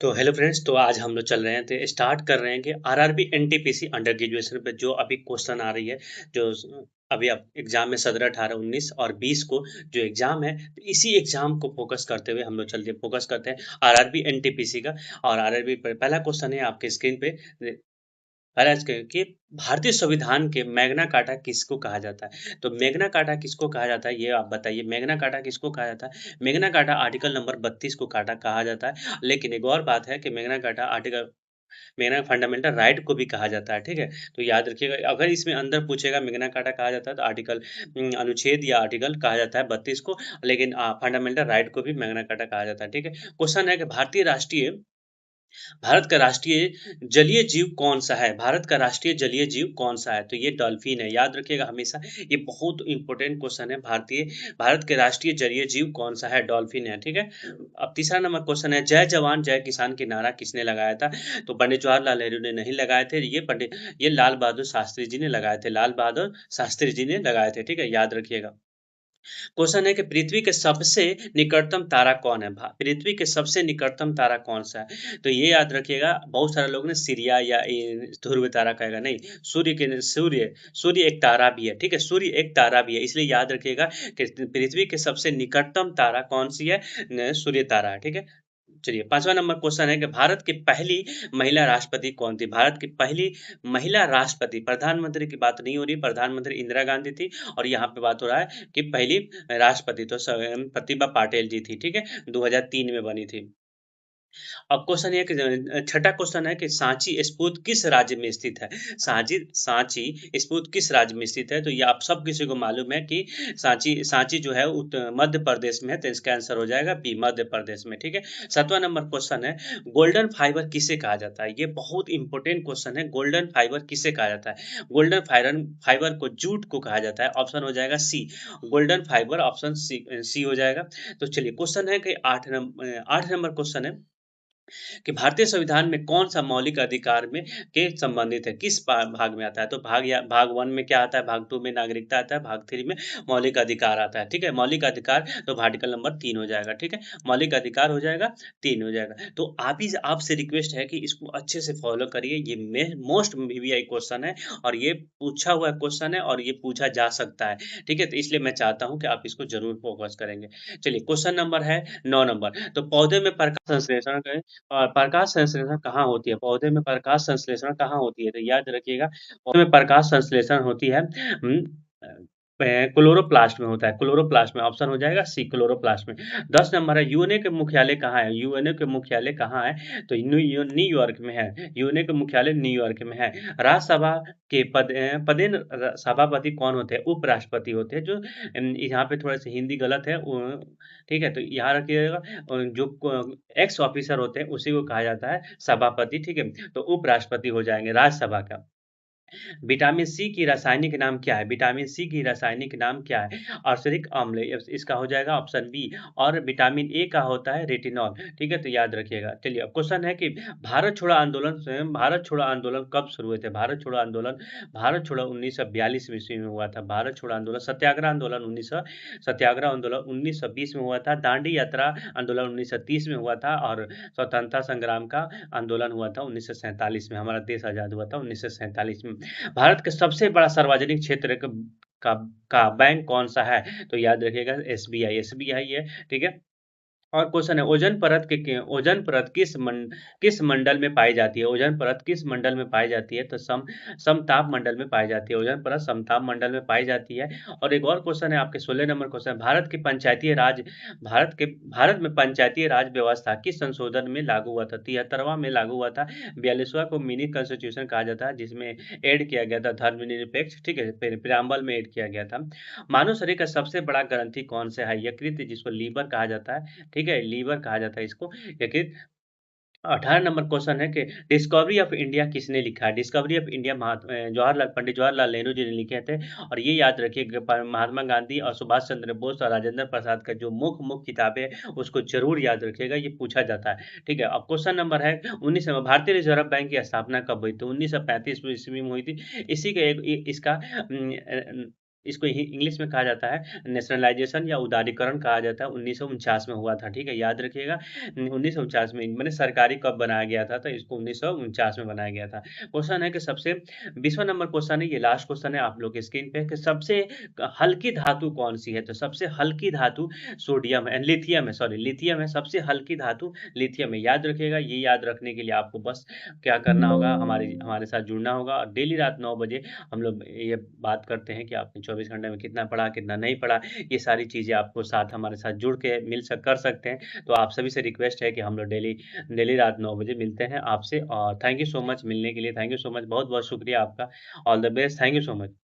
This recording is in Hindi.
तो हेलो फ्रेंड्स, तो आज हम लोग चल रहे हैं तो स्टार्ट कर रहे हैं कि आरआरबी एनटीपीसी अंडर ग्रेजुएशन पे जो अभी क्वेश्चन आ रही है, जो अभी अब एग्जाम में 17, 18, 19 और 20 को जो एग्जाम है, तो इसी एग्जाम को फोकस करते हुए हम लोग चलते फोकस करते हैं आरआरबी एनटीपीसी का। और आरआरबी पर पहला क्वेश्चन है आपके स्क्रीन पे। पहला कि भारतीय संविधान के मैग्ना कार्टा किसको कहा जाता है? तो मैग्ना कार्टा किसको कहा जाता है, ये आप बताइए। मैग्ना कार्टा किसको कहा जाता है? मैग्ना कार्टा आर्टिकल नंबर 32 को काटा कहा जाता है। लेकिन एक और बात है कि Magna carta article Magna fundamental right को भी कहा जाता है, ठीक है? तो याद रखिएगा, अगर इसमें अंदर पूछेगा मैग्ना कार्टा कहा जाता है तो आर्टिकल अनुच्छेद या आर्टिकल कहा जाता है 32 को। लेकिन फंडामेंटल राइट को भी मैग्ना कार्टा कहा जाता है, ठीक है? क्वेश्चन है कि भारत का राष्ट्रीय जलीय जीव कौन सा है? भारत का राष्ट्रीय जलीय जीव कौन सा है? तो ये डॉल्फिन है, याद रखिएगा हमेशा। ये बहुत इंपॉर्टेंट क्वेश्चन है। भारत के राष्ट्रीय जलीय जीव कौन सा है? डॉल्फिन है, ठीक है। अब तीसरा नंबर क्वेश्चन है, जय जवान जय किसान की नारा किसने लगाया था? तो पंडित जवाहरलाल नेहरू ने नहीं लगाए थे, ये लाल बहादुर शास्त्री जी ने लगाए थे। लाल बहादुर शास्त्री जी ने लगाए थे, ठीक है, याद रखिएगा। क्वेश्चन है कि पृथ्वी के सबसे निकटतम तारा कौन है? पृथ्वी के सबसे निकटतम तारा कौन सा है? तो ये याद रखिएगा। बहुत सारे लोग ने सीरिया या ध्रुव तारा कहेगा, नहीं। सूर्य एक तारा भी है, ठीक है। सूर्य एक तारा भी है, इसलिए याद रखिएगा कि पृथ्वी के सबसे निकटतम तारा कौन सी है? सूर्य तारा है, ठीक है। चलिए, पांचवा नंबर क्वेश्चन है कि भारत की पहली महिला राष्ट्रपति कौन थी? भारत की पहली महिला राष्ट्रपति, प्रधानमंत्री की बात नहीं हो रही, प्रधानमंत्री इंदिरा गांधी थी। और यहाँ पे बात हो रहा है कि पहली राष्ट्रपति तो प्रतिभा पाटिल जी थी, ठीक है, 2003 में बनी थी। अब क्वेश्चन ये कि छठा क्वेश्चन है कि सांची स्फूर्त किस राज्य में स्थित है? सांची स्फूर्त किस राज्य में स्थित है? तो ये आप सब किसी को मालूम है कि सांची जो है मध्य प्रदेश में है, तो इसका आंसर हो जाएगा बी, मध्य प्रदेश में, ठीक है। सातवां नंबर क्वेश्चन है, गोल्डन फाइबर किसे कहा जाता है? ये बहुत इंपॉर्टेंट क्वेश्चन है। गोल्डन फाइबर किसे कहा जाता है? गोल्डन फाइबर को जूट को कहा जाता है। ऑप्शन हो जाएगा सी, गोल्डन फाइबर, ऑप्शन सी हो जाएगा। तो चलिए, क्वेश्चन है कि 8 नंबर क्वेश्चन है कि भारतीय संविधान में कौन सा मौलिक अधिकार में के संबंधित है, किस भाग में आता है? तो भाग 1 में क्या आता है, भाग 2 में नागरिकता आता है, भाग 3 में मौलिक अधिकार आता है, ठीक है। मौलिक अधिकार तो आर्टिकल नंबर 3 हो जाएगा, ठीक है। मौलिक अधिकार हो जाएगा 3 हो जाएगा। तो आपसे रिक्वेस्ट है कि इसको अच्छे से फॉलो करिए। ये मोस्ट वीवीआई क्वेश्चन है और ये पूछा हुआ क्वेश्चन है और ये पूछा जा सकता है, ठीक है। तो इसलिए मैं चाहता हूँ कि आप इसको जरूर फोकस करेंगे। चलिए, क्वेश्चन नंबर है 9 नंबर। तो पौधे में प्रकाश संश्लेषण और प्रकाश संश्लेषण कहाँ होती है? पौधे में प्रकाश संश्लेषण कहाँ होती है? तो याद रखिएगा, पौधे में प्रकाश संश्लेषण होती है क्लोरोप्लास्ट में होता है। क्लोरोप्लास्ट में, ऑप्शन हो जाएगा सी, क्लोरोप्लास्ट में। 10 नंबर है, यूएनए के मुख्यालय कहाँ है? यूएनए के मुख्यालय कहाँ है? तो न्यूयॉर्क में है। यूएनए के मुख्यालय न्यूयॉर्क में है। राज्यसभा के पदेन सभापति कौन होते हैं? उपराष्ट्रपति होते हैं। जो यहाँ पे थोड़ा सा हिंदी गलत है, ठीक है, तो यहाँ रखिएगा। जो एक्स ऑफिसर होते हैं उसी को कहा जाता है सभापति, ठीक है। तो उपराष्ट्रपति हो जाएंगे राज्यसभा का। विटामिन सी की रासायनिक नाम क्या है? विटामिन सी की रासायनिक नाम क्या है? आर्सेनिक अम्ल, इसका हो जाएगा ऑप्शन बी। और विटामिन ए का होता है रेटिनॉल, ठीक है, तो याद रखिएगा। चलिए, अब क्वेश्चन है कि भारत छोड़ो आंदोलन कब शुरू हुए थे? भारत छोड़ो 1942 ईस्वी में हुआ था। भारत छोड़ो आंदोलन, सत्याग्रह आंदोलन 1920 में हुआ था। दांडी यात्रा आंदोलन 1930 में हुआ था। और स्वतंत्रता संग्राम का आंदोलन हुआ था 1947 में। हमारा देश आजाद हुआ था 1947 में। भारत के सबसे बड़ा सार्वजनिक क्षेत्र का, का बैंक कौन सा है? तो याद रखिएगा एसबीआई है, ठीक है। और क्वेश्चन है, ओजोन परत किस मंडल में पाई जाती है? ओजोन परत किस मंडल में पाई जाती है? तो समताप मंडल में पाई जाती है। ओजोन परत समताप मंडल में पाई जाती है। और एक और क्वेश्चन है आपके 16 नंबर क्वेश्चन, भारत में पंचायती राज व्यवस्था किस संशोधन में लागू हुआ था? 73वां में लागू हुआ था। 42वां को मिनी कॉन्स्टिट्यूशन कहा जाता है, जिसमें ऐड किया गया था धर्मनिरपेक्ष, ठीक है, प्रियम्बल में ऐड किया गया था। मानव शरीर का सबसे बड़ा ग्रंथि कौन सा है? यकृत, जिसको लीवर कहा जाता है, ठीक है, लीवर कहा जाता है इसको, यकृत। 18 नंबर क्वेश्चन है कि डिस्कवरी ऑफ इंडिया किसने लिखा है? Discovery of India Pandit Jawaharlal Nehru ji ने लिखे थे। और ये याद रखिए कि महात्मा गांधी और सुभाष चंद्र बोस और राजेंद्र प्रसाद का जो मुख्य किताबें है उसको जरूर याद रखिएगा, ये पूछा जाता है, ठीक है। अब क्वेश्चन नंबर है 19 में भारतीय रिजर्व बैंक की स्थापना कब हुई थी? 1935 ईस्वी में हुई थी। इसी का इसका इसको इंग्लिश में कहा जाता है नेशनलाइजेशन या उदारीकरण कहा जाता है, 1949 में हुआ था। ठीक है, याद रखिएगा 1949 में मैंने सरकारी कब बनाया गया था, तो इसको 1949 में बनाया गया था। क्वेश्चन है कि सबसे 20वां नंबर क्वेश्चन है, ये लास्ट क्वेश्चन है आप लोग के स्क्रीन पे, कि सबसे हल्की धातु कौन सी है। तो सबसे हल्की धातु सोडियम है, लिथियम है, सॉरी लिथियम है, सबसे हल्की धातु लिथियम है। याद रखिएगा, ये याद रखने के लिए आपको बस क्या करना होगा, हमारे हमारे साथ जुड़ना होगा। और डेली रात 9 बजे हम लोग ये बात करते हैं कि आपने 24 घंटे में कितना पढ़ा, कितना नहीं पढ़ा। ये सारी चीज़ें आपको साथ हमारे साथ जुड़ के कर सकते हैं। तो आप सभी से रिक्वेस्ट है कि हम लोग डेली डेली रात 9 बजे मिलते हैं आपसे। और थैंक यू सो मच मिलने के लिए, थैंक यू सो मच, बहुत बहुत शुक्रिया आपका। All the best, thank you so much.